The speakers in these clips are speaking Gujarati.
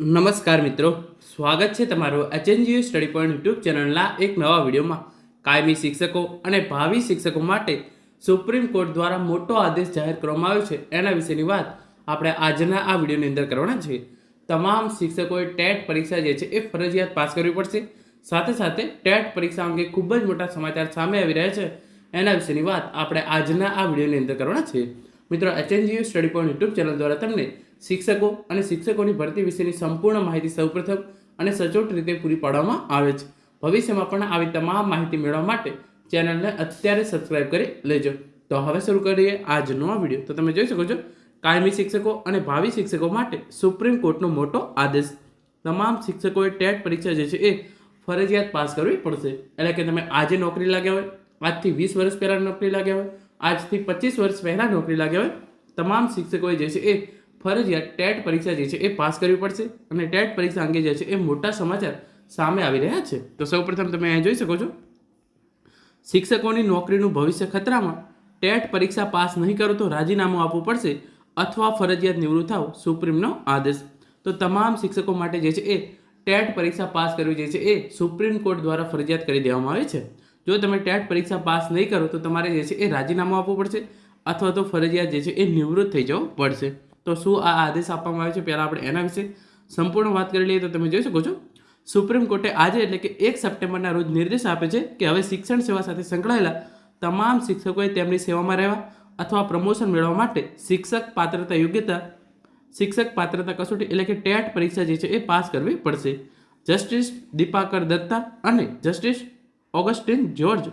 નમસ્કાર મિત્રો, સ્વાગત છે તમારું એચએનજીયુ સ્ટડી પોઈન્ટ યુટ્યુબ ચેનલના એક નવા વિડીયોમાં. કાયમી શિક્ષકો અને ભાવિ શિક્ષકો માટે સુપ્રીમ કોર્ટ દ્વારા મોટો આદેશ જાહેર કરવામાં આવ્યો છે. એના વિશેની વાત આપણે આજના આ વિડીયોની અંદર કરવાના છીએ. તમામ શિક્ષકોએ ટેટ પરીક્ષા જે છે એ ફરજિયાત પાસ કરવી પડશે. સાથે સાથે ટેટ પરીક્ષા અંગે ખૂબ જ મોટા સમાચાર સામે આવી રહ્યા છે. એના વિશેની વાત આપણે આજના આ વિડીયોની અંદર કરવાના છીએ. મિત્રો, HNGU study point YouTube channel દ્વારા તમને શિક્ષકો અને શિક્ષકોની ભરતી વિશેની સંપૂર્ણ માહિતી સૌપ્રથમ અને સચોટ રીતે પૂરી પાડવામાં આવે છે. ભવિષ્યમાં પણ આવી તમામ માહિતી મેળવવા માટે ચેનલને અત્યારે સબસ્ક્રાઇબ કરી લેજો. તો હવે શરૂ કરીએ આજનો આ વિડીયો. તો તમે જોઈ શકો છો, કાયમી શિક્ષકો અને ભાવિ શિક્ષકો માટે સુપ્રીમ કોર્ટનો મોટો આદેશ. તમામ શિક્ષકોએ ટેટ પરીક્ષા જે છે એ ફરજિયાત પાસ કરવી પડશે. એટલે કે તમે આજે નોકરી લાગ્યા હોય, આજથી 20 વર્ષ પહેલાં નોકરી લાગ્યા હોય, આજથી 25 વર્ષ પહેલાં નોકરી લાગ્યા હોય, તમામ શિક્ષકોએ જે છે એ ફરજિયાત ટેટ પરીક્ષા જે છે એ પાસ કરવી પડશે. અને ટેટ પરીક્ષા અંગે જે છે એ મોટા સમાચાર સામે આવી રહ્યા છે. તો સૌપ્રથમ તમે અહીં જોઈ શકો છો, શિક્ષકોની નોકરીનું ભવિષ્ય ખતરામાં, ટેટ પરીક્ષા પાસ નહીં કરો તો રાજીનામું આપવું પડશે અથવા ફરજિયાત નિવૃત્ત થાવ, સુપ્રીમનો આદેશ. તો તમામ શિક્ષકો માટે જે છે એ ટેટ પરીક્ષા પાસ કરવી જે છે એ સુપ્રીમ કોર્ટ દ્વારા ફરજિયાત કરી દેવામાં આવી છે. જો તમે ટેટ પરીક્ષા પાસ નહીં કરો તો તમારે જે છે એ રાજીનામું આપવું પડશે અથવા તો ફરજિયાત જે છે એ નિવૃત્ત થઈ જવું પડશે. તો શું આ આદેશ આપવામાં આવ્યો છે, પહેલાં આપણે એના વિશે સંપૂર્ણ વાત કરી લઈએ. તો તમે જોઈ શકો છો, સુપ્રીમ કોર્ટે આજે એટલે કે 1 સપ્ટેમ્બરના રોજ નિર્દેશ આપે છે કે હવે શિક્ષણ સેવા સાથે સંકળાયેલા તમામ શિક્ષકોએ તેમની સેવામાં રહેવા અથવા પ્રમોશન મેળવવા માટે શિક્ષક પાત્રતા કસોટી એટલે કે ટેટ પરીક્ષા જે છે એ પાસ કરવી પડશે. જસ્ટિસ દીપાકર દત્તા અને જસ્ટિસ ઓગસ્ટિન જ્યોર્જ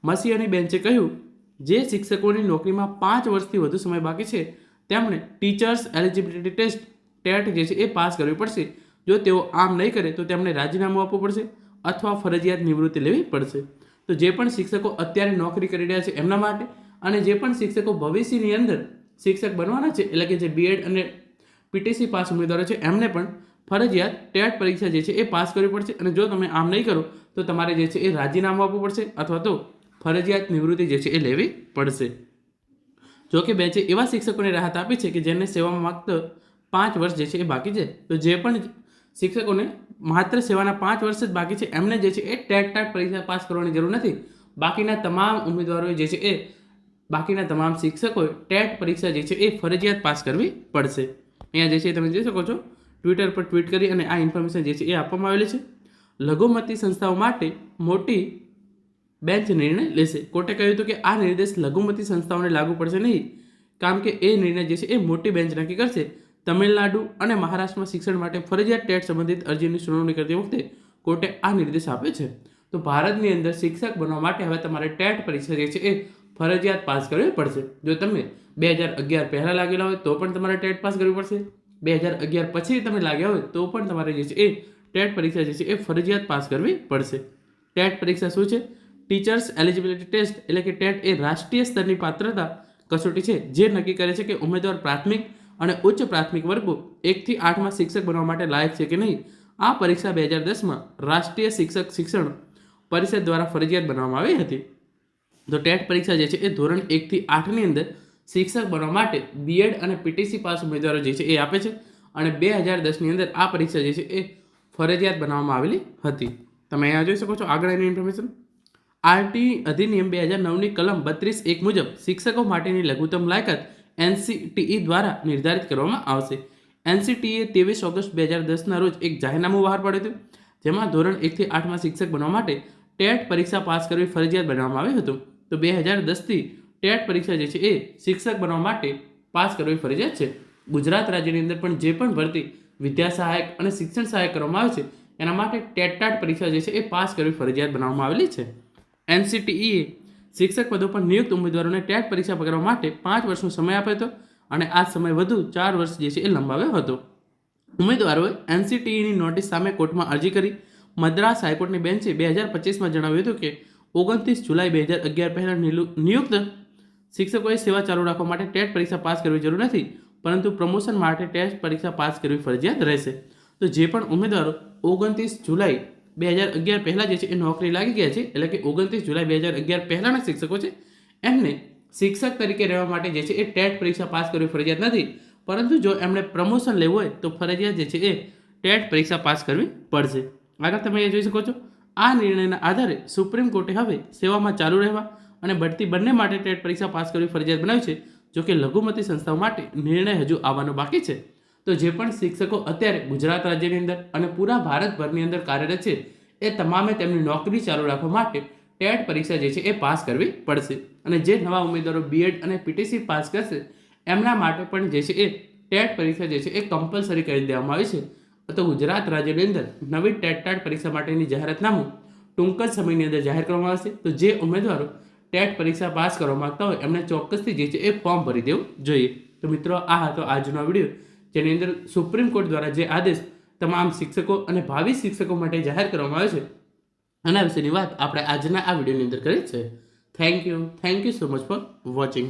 મસીહાની બેન્ચે કહ્યું, જે શિક્ષકોની નોકરીમાં 5 વર્ષથી વધુ સમય બાકી છે તેમણે ટીચર્સ એલિજિબિલિટી ટેસ્ટ ટેટ જે છે એ પાસ કરવી પડશે. જો તેઓ આમ નહીં કરે તો તેમને રાજીનામું આપવું પડશે અથવા ફરજિયાત નિવૃત્તિ લેવી પડશે. તો જે પણ શિક્ષકો અત્યારે નોકરી કરી રહ્યા છે એમના માટે, અને જે પણ શિક્ષકો ભવિષ્યની અંદર શિક્ષક બનવાના છે એટલે કે જે બીએડ અને પીટીસી પાસ ઉમેદવારો છે એમને પણ ફરજિયાત ટેટ પરીક્ષા જે છે એ પાસ કરવી પડશે. અને જો તમે આમ નહીં કરો તો તમારે જે છે એ રાજીનામું આપવું પડશે અથવા તો ફરજિયાત નિવૃત્તિ જે છે એ લેવી પડશે. જોકે બેન્ચે એવા શિક્ષકોને રાહત આપી છે કે જેને સેવામાં માત્ર 5 વર્ષ જે છે એ બાકી છે. તો જે પણ શિક્ષકોને માત્ર સેવાના 5 વર્ષ જ બાકી છે એમને જે છે એ ટેટ પરીક્ષા પાસ કરવાની જરૂર નથી. બાકીના તમામ ઉમેદવારોએ જે છે એ બાકીના તમામ શિક્ષકોએ ટેટ પરીક્ષા જે છે એ ફરજિયાત પાસ કરવી પડશે. અહીંયા જે છે તમે જોઈ શકો છો, ટ્વિટર પર ટ્વીટ કરી અને આ ઇન્ફોર્મેશન જે છે એ આપવામાં આવેલી છે. લઘુમતી સંસ્થાઓ માટે મોટી બેન્ચ નિર્ણય લેશે. કોર્ટે કહ્યું હતું કે આ નિર્દેશ લઘુમતી સંસ્થાઓને લાગુ પડશે નહીં, કારણ કે એ નિર્ણય જે છે એ મોટી બેન્ચ નક્કી કરશે. તમિલનાડુ અને મહારાષ્ટ્રમાં શિક્ષણ માટે ફરજિયાત ટેટ સંબંધિત અરજીની સુનાવણી કરતી વખતે કોર્ટે આ નિર્દેશ આપ્યો છે. તો ભારતની અંદર શિક્ષક બનવા માટે હવે તમારે ટેટ પરીક્ષા જે છે એ ફરજિયાત પાસ કરવી પડશે. જો તમે 2011 પહેલાં લાગેલા હોય તો પણ તમારે ટેટ પાસ કરવી પડશે. 2011 પછી તમે લાગ્યા હોય તો પણ તમારે જે છે એ ટેટ પરીક્ષા જે છે એ ફરજિયાત પાસ કરવી પડશે. ટેટ પરીક્ષા શું છે? ટીચર્સ એલિજિબિલિટી ટેસ્ટ એટલે કે ટેટ એ રાષ્ટ્રીય સ્તરની પાત્રતા કસોટી છે જે નક્કી કરે છે કે ઉમેદવાર પ્રાથમિક અને ઉચ્ચ પ્રાથમિક વર્ગો 1 થી 8માં શિક્ષક બનવા માટે લાયક છે કે નહીં. આ પરીક્ષા 2010માં રાષ્ટ્રીય શિક્ષક શિક્ષણ પરિષદ દ્વારા ફરજિયાત બનાવવામાં આવી હતી. તો ટેટ પરીક્ષા જે છે એ ધોરણ 1 થી 8ની અંદર શિક્ષક બનવા માટે બીએડ અને પીટીસી પાસ ઉમેદવારો જે છે એ આપે છે. અને 2010ની અંદર આ પરીક્ષા જે છે એ ફરજિયાત બનાવવામાં આવેલી હતી. તમે અહીંયા જોઈ શકો છો આગળ એની ઇન્ફોર્મેશન. આરટી અધિનિયમ 2009ની કલમ 32(1) મુજબ શિક્ષકો માટેની લઘુત્તમ લાયકાત એનસીટીઈ દ્વારા નિર્ધારિત કરવામાં આવશે. એનસીટીઈએ 23 ઓગસ્ટ 2010ના રોજ એક જાહેરનામું બહાર પાડ્યું હતું, જેમાં ધોરણ 1 થી 8માં શિક્ષક બનવા માટે ટેટ પરીક્ષા પાસ કરવી ફરજિયાત બનાવવામાં આવ્યું હતું. તો 2010થી ટેટ પરીક્ષા જે છે એ શિક્ષક બનવા માટે પાસ કરવી ફરજિયાત છે. ગુજરાત રાજ્યની અંદર પણ જે પણ ભરતી વિદ્યા સહાયક અને શિક્ષણ સહાયક કરવામાં આવે છે એના માટે ટેટ પરીક્ષા જે છે એ પાસ કરવી ફરજિયાત બનાવવામાં આવેલી છે. એનસીટીઈએ શિક્ષક પદો પર નિયુક્ત ઉમેદવારોને ટેટ પરીક્ષા કરવા માટે 5 વર્ષનો સમય આપ્યો હતો અને આ સમય વધુ 4 વર્ષ જે છે એ લંબાવ્યો હતો. ઉમેદવારોએ એનસીટીઈની નોટિસ સામે કોર્ટમાં અરજી કરી. મદ્રાસ હાઈકોર્ટની બેન્ચે 2025માં જણાવ્યું હતું કે 29 જુલાઈ 2011 પહેલાં નિયુક્ત શિક્ષકોએ સેવા ચાલુ રાખવા માટે ટેટ પરીક્ષા પાસ કરવી જરૂર નથી, પરંતુ પ્રમોશન માટે ટેટ પરીક્ષા પાસ કરવી ફરજિયાત રહેશે. તો જે પણ ઉમેદવારો 29 જુલાઈ 2011 પહેલાં જે છે એ નોકરી લાગી ગયા છે એટલે કે 29 જુલાઈ 2011 પહેલાંના શિક્ષકો છે એમને શિક્ષક તરીકે રહેવા માટે જે છે એ ટેટ પરીક્ષા પાસ કરવી ફરજિયાત નથી. પરંતુ જો એમણે પ્રમોશન લેવું હોય તો ફરજિયાત જે છે એ ટેટ પરીક્ષા પાસ કરવી પડશે. આગળ તમે એ જોઈ શકો છો. આ નિર્ણયના આધારે સુપ્રીમ કોર્ટે હવે સેવામાં ચાલુ રહેવા અને બઢતી બંને માટે ટેટ પરીક્ષા પાસ કરવી ફરજિયાત બનાવી છે. જો કે લઘુમતી સંસ્થાઓ માટે નિર્ણય હજુ આવવાનો બાકી છે. તો જે પણ શિક્ષકો અત્યારે ગુજરાત રાજ્યની અંદર અને પૂરા ભારતભરની અંદર કાર્યરત છે એ તમામે તેમની નોકરી ચાલુ રાખવા માટે ટેટ પરીક્ષા જે છે એ પાસ કરવી પડશે. અને જે નવા ઉમેદવારો બીએડ અને પીટીસી પાસ કરશે એમના માટે પણ જે છે એ ટેટ પરીક્ષા જે છે એ કમ્પલસરી કરી દેવામાં આવી છે. તો ગુજરાત રાજ્યની અંદર નવી ટેટ પરીક્ષા માટેની જાહેરાતનામું ટૂંક જ સમયની અંદર જાહેર કરવામાં આવશે. તો જે ઉમેદવારો ટેટ પરીક્ષા પાસ કરવા માંગતા હોય એમને ચોક્કસથી જે છે એ ફોર્મ ભરી દેવું જોઈએ. તો મિત્રો, આ હતો આજનો વિડીયો, જેની અંદર સુપ્રીમ કોર્ટ દ્વારા જે આદેશ તમામ શિક્ષકો અને ભાવિ શિક્ષકો માટે જાહેર કરવામાં આવ્યો છે આના વિશેની વાત આપણે આજના આ વિડીયોની અંદર કરી છે. Thank you so much for watching.